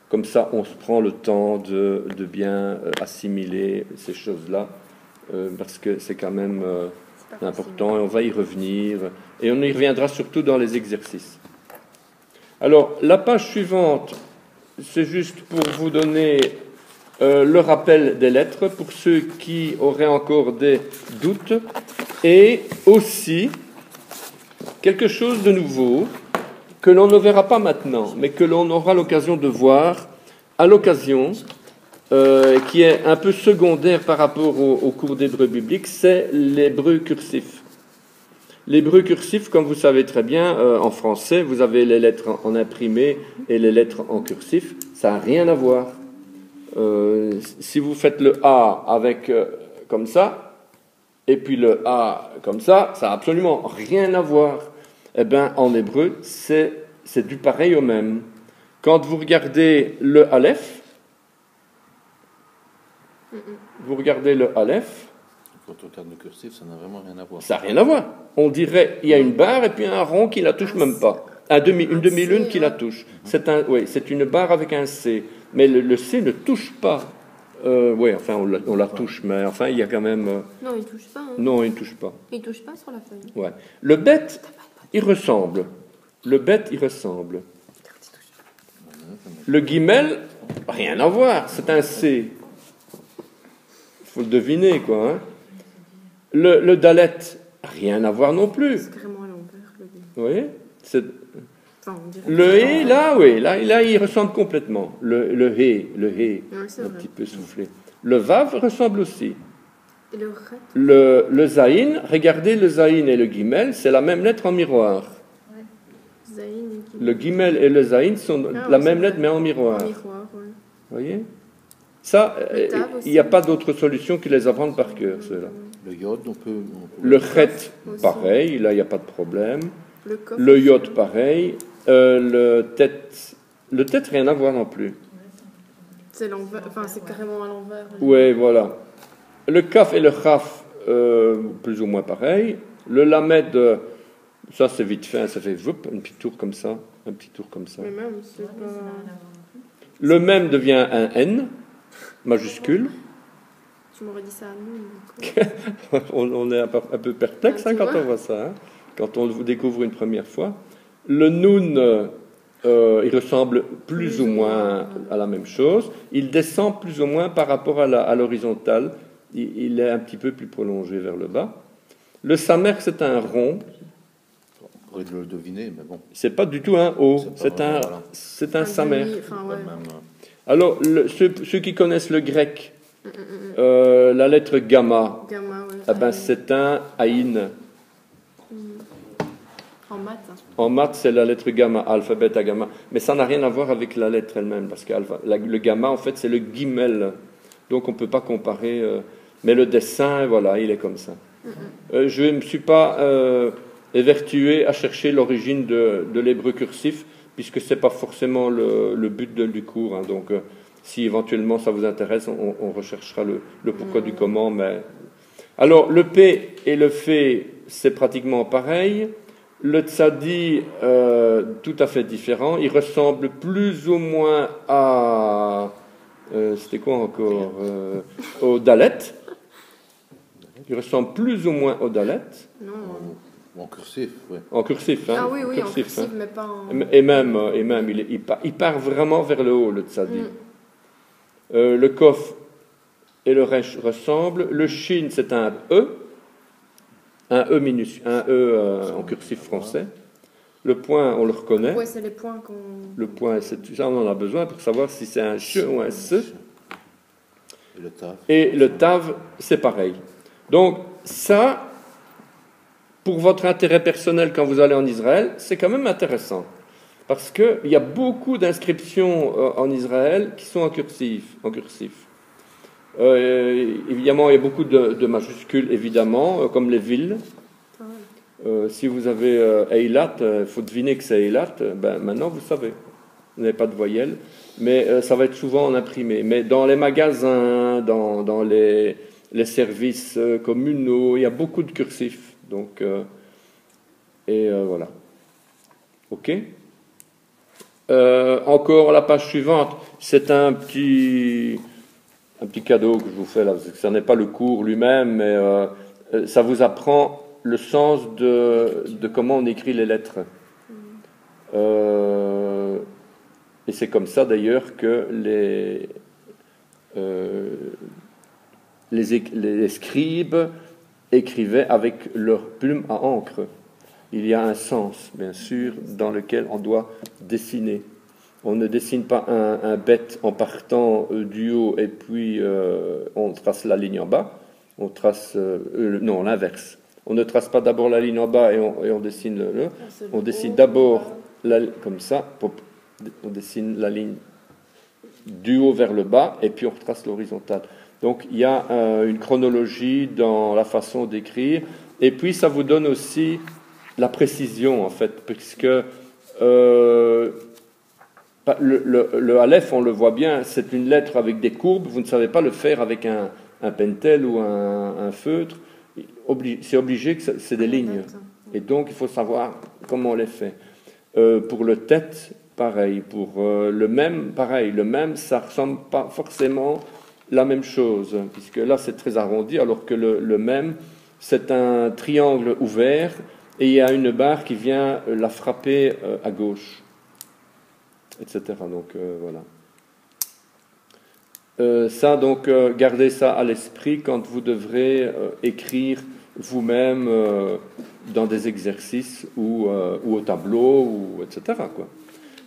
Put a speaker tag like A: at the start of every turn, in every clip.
A: Comme ça, on se prend le temps de bien assimiler ces choses-là, parce que c'est quand même important, et on va y revenir, et on y reviendra surtout dans les exercices. Alors, la page suivante, c'est juste pour vous donner le rappel des lettres, pour ceux qui auraient encore des doutes, et aussi quelque chose de nouveau, que l'on ne verra pas maintenant, mais que l'on aura l'occasion de voir à l'occasion, qui est un peu secondaire par rapport au cours d'hébreu biblique, c'est l'hébreu cursif. L'hébreu cursif, comme vous savez très bien, en français, vous avez les lettres en imprimé et les lettres en cursif, ça n'a rien à voir. Si vous faites le A avec comme ça, et puis le A comme ça n'a absolument rien à voir. Eh bien, en hébreu, c'est du pareil au même. Quand vous regardez le Aleph, vous regardez le Aleph,
B: quand on regarde le cursif, ça n'a vraiment rien à voir.
A: Ça n'a rien à voir. On dirait il y a une barre et puis un rond qui la touche même pas. Une demi-lune qui la touche. C'est une barre avec un C. Mais le C ne touche pas. Oui, enfin, on la touche, mais enfin, il y a quand même...
C: Non, il ne touche pas. Hein.
A: Non, il ne touche pas.
C: Il ne touche pas sur la feuille.
A: Ouais. Le bet, il ressemble. Le bet, il ressemble. Le guimel, rien à voir. C'est un C. Il faut le deviner, quoi. Hein. Le dalet, rien à voir non plus.
C: C'est carrément à l'envers.
A: Vous voyez le hé, là, oui, là, il ressemble complètement. Le hé,
C: oui,
A: un petit peu soufflé. Le vav ressemble aussi.
C: Et
A: le zaïn, regardez le zaïn et le guimel, c'est la même lettre en miroir.
C: Ouais.
A: Le guimel et le zaïn sont la même lettre mais en miroir.
C: Ouais.
A: Vous voyez ça, il n'y a pas d'autre solution que les apprendre par cœur, ceux-là.
B: Le yod, on peut
A: le chet, pareil, là, il n'y a pas de problème. Le yod, pareil. Le tête, rien à voir non plus.
C: C'est l'envers, enfin, c'est carrément à l'envers.
A: Oui, voilà. Le kaf et le chaf, plus ou moins pareil. Le lamed, ça c'est vite fait, ça fait un petit tour comme ça. Un petit tour comme ça.
C: Mais même, c'est pas...
A: Le même devient un N, majuscule.
C: Tu m'aurais dit ça à nous.
A: On est un peu perplexe quand on voit ça, hein, quand on le découvre une première fois. Le nun, il ressemble plus ou moins à la même chose. Il descend plus ou moins par rapport à l'horizontale. Il est un petit peu plus prolongé vers le bas. Le samer, c'est un rond.
B: On pourrait le deviner, mais bon.
A: C'est pas du tout un O, c'est un samer. Alors, ceux qui connaissent le grec, la lettre gamma, c'est un aïn.
C: En maths.
A: En maths, c'est la lettre gamma, alpha, bêta, gamma. Mais ça n'a rien à voir avec la lettre elle-même, parce que le gamma, en fait, c'est le guimel. Donc, on ne peut pas comparer. Mais le dessin, voilà, il est comme ça. Je ne me suis pas évertué à chercher l'origine de l'hébreu cursif, puisque ce n'est pas forcément le but du cours. Hein. Donc, si éventuellement ça vous intéresse, on recherchera le pourquoi du comment. Mais... Alors, le P et le F, c'est pratiquement pareil. Le tzadi, tout à fait différent. Il ressemble plus ou moins à... c'était quoi encore au dalet. Il ressemble plus ou moins au dalet.
C: Non.
B: En cursif, oui.
A: En cursif, hein.
C: Ah oui,
A: en cursif,
C: hein. Mais pas en...
A: Et même il part vraiment vers le haut, le tzadi. Le kof et le resh ressemblent. Le shin, c'est un E. Un E minuscule, en cursif français. Le point, on le reconnaît.
C: Oui, c'est les points qu'on...
A: Le point, ça, on en a besoin pour savoir si c'est un ch ou un se. Et le tav, c'est pareil. Donc, ça, pour votre intérêt personnel quand vous allez en Israël, c'est quand même intéressant. Parce qu'il y a beaucoup d'inscriptions en Israël qui sont en cursif. Évidemment, il y a beaucoup de majuscules, évidemment, comme les villes. Si vous avez Eilat, il faut deviner que c'est Eilat, maintenant vous savez. Vous n'avez pas de voyelle, mais ça va être souvent en imprimé. Mais dans les magasins, dans les services communaux, il y a beaucoup de cursifs. Donc, voilà. OK. Encore la page suivante, c'est un petit cadeau que je vous fais là, parce que ça n'est pas le cours lui-même, mais ça vous apprend le sens de comment on écrit les lettres. Et c'est comme ça d'ailleurs que les scribes écrivaient avec leur plume à encre. Il y a un sens, bien sûr, dans lequel on doit dessiner. On ne dessine pas un bête en partant du haut et puis on trace la ligne en bas. On trace non, l'inverse. On ne trace pas d'abord la ligne en bas et on dessine on dessine d'abord comme ça. On dessine la ligne du haut vers le bas et puis on retrace l'horizontale. Donc il y a une chronologie dans la façon d'écrire et puis ça vous donne aussi la précision en fait, puisque le aleph, on le voit bien, c'est une lettre avec des courbes, vous ne savez pas le faire avec un pentel ou un feutre, c'est obligé que c'est des lignes, et donc il faut savoir comment on les fait. Pour le tête, pareil, pour le même, pareil, le même, ça ne ressemble pas forcément la même chose, puisque là c'est très arrondi, alors que le même, c'est un triangle ouvert, et il y a une barre qui vient la frapper à gauche, etc. Donc voilà. Ça, donc, gardez ça à l'esprit quand vous devrez écrire vous-même dans des exercices ou au tableau, ou etc. quoi.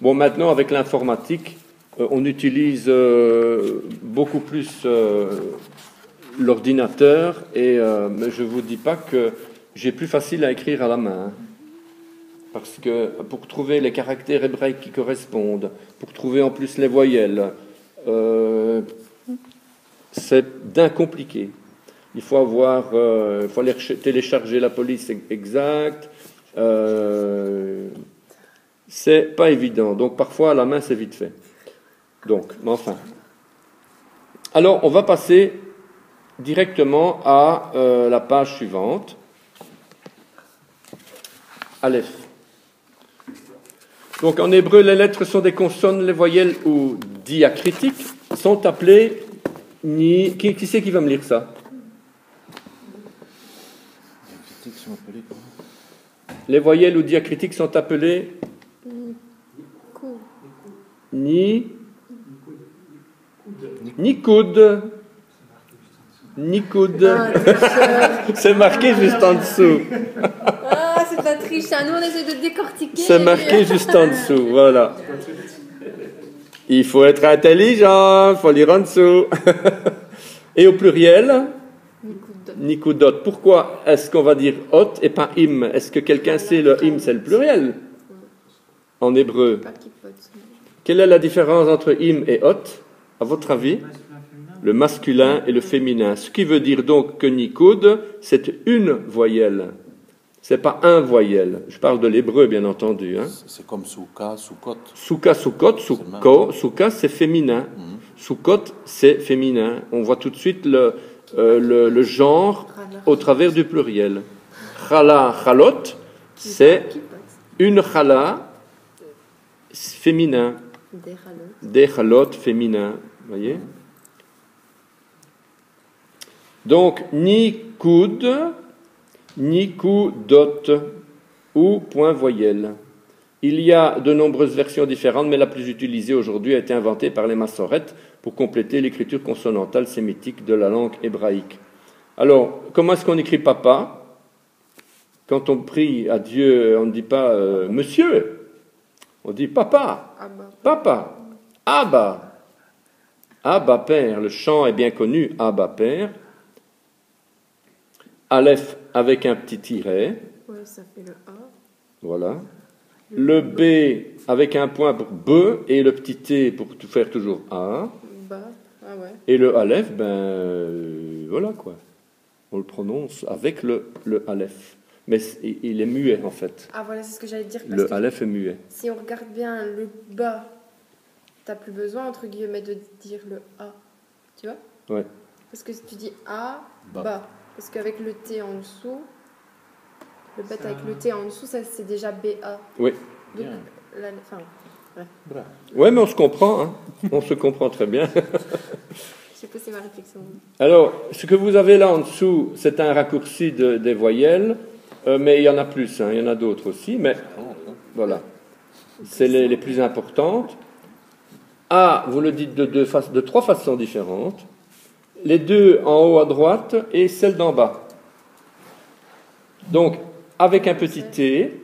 A: Bon, maintenant, avec l'informatique, on utilise beaucoup plus l'ordinateur, mais je ne vous dis pas que j'ai plus facile à écrire à la main. Parce que pour trouver les caractères hébraïques qui correspondent, pour trouver en plus les voyelles, c'est d'un compliqué. Il faut aller télécharger la police exacte. C'est pas évident. Donc parfois à la main c'est vite fait. Donc, mais enfin. Alors on va passer directement à la page suivante. Aleph. Donc en hébreu, les lettres sont des consonnes, les voyelles ou diacritiques sont appelées ni. Qui c'est qui va me lire ça?
B: Diacritiques sont appelées comment?
A: Les voyelles ou diacritiques sont appelées Nikoud. C'est marqué juste en dessous.
C: Ah, c'est pas triche. Nous, on essaie de décortiquer.
A: C'est marqué juste en dessous, voilà. Il faut être intelligent, il faut lire en dessous. Et au pluriel, Nikoudot. Pourquoi est-ce qu'on va dire ot et pas im? Est-ce que quelqu'un sait le im, c'est le pluriel en hébreu? Quelle est la différence entre im et ot, à votre avis? Le masculin et le féminin. Ce qui veut dire donc que Nikoud, c'est une voyelle. C'est pas un voyelle. Je parle de l'hébreu, bien entendu. Hein.
B: C'est comme souka, soukot.
A: Souka, soukot, souka, c'est féminin. Soukot, c'est féminin. On voit tout de suite le genre au travers du pluriel. Chala, chalot, c'est une chala féminin. Des chalot féminin. Voyez? Donc, Nikoud, Nikoudot ou point voyelle. Il y a de nombreuses versions différentes, mais la plus utilisée aujourd'hui a été inventée par les Massorètes pour compléter l'écriture consonantale sémitique de la langue hébraïque. Alors, comment est-ce qu'on écrit papa? Quand on prie à Dieu, on ne dit pas monsieur, on dit papa, papa, Abba, Abba Père. Le chant est bien connu, Abba Père. Aleph avec un petit tiret.
C: Ouais, ça fait le A.
A: Voilà. Le B avec un point pour B et le petit T pour faire toujours A.
C: Ba. Ah ouais.
A: Et le Aleph, voilà quoi. On le prononce avec le Aleph. Mais il est muet en fait.
C: Ah voilà, c'est ce que j'allais dire.
A: Le Aleph est muet.
C: Si on regarde bien le bas, t'as plus besoin entre guillemets de dire le A. Tu vois?
A: Ouais.
C: Parce que si tu dis A, bas. Parce qu'avec le T en dessous, le bête avec le T en dessous, ça c'est déjà BA.
A: Oui.
C: Donc,
B: Bra.
A: Oui, mais on se comprend, hein. On se comprend très bien.
C: J'ai poussé ma réflexion.
A: Alors, ce que vous avez là en dessous, c'est un raccourci des voyelles, mais il y en a plus, hein, il y en a d'autres aussi, mais voilà. C'est les plus importantes. A, vous le dites de trois façons différentes. Les deux en haut à droite et celle d'en bas. Donc, avec un petit t,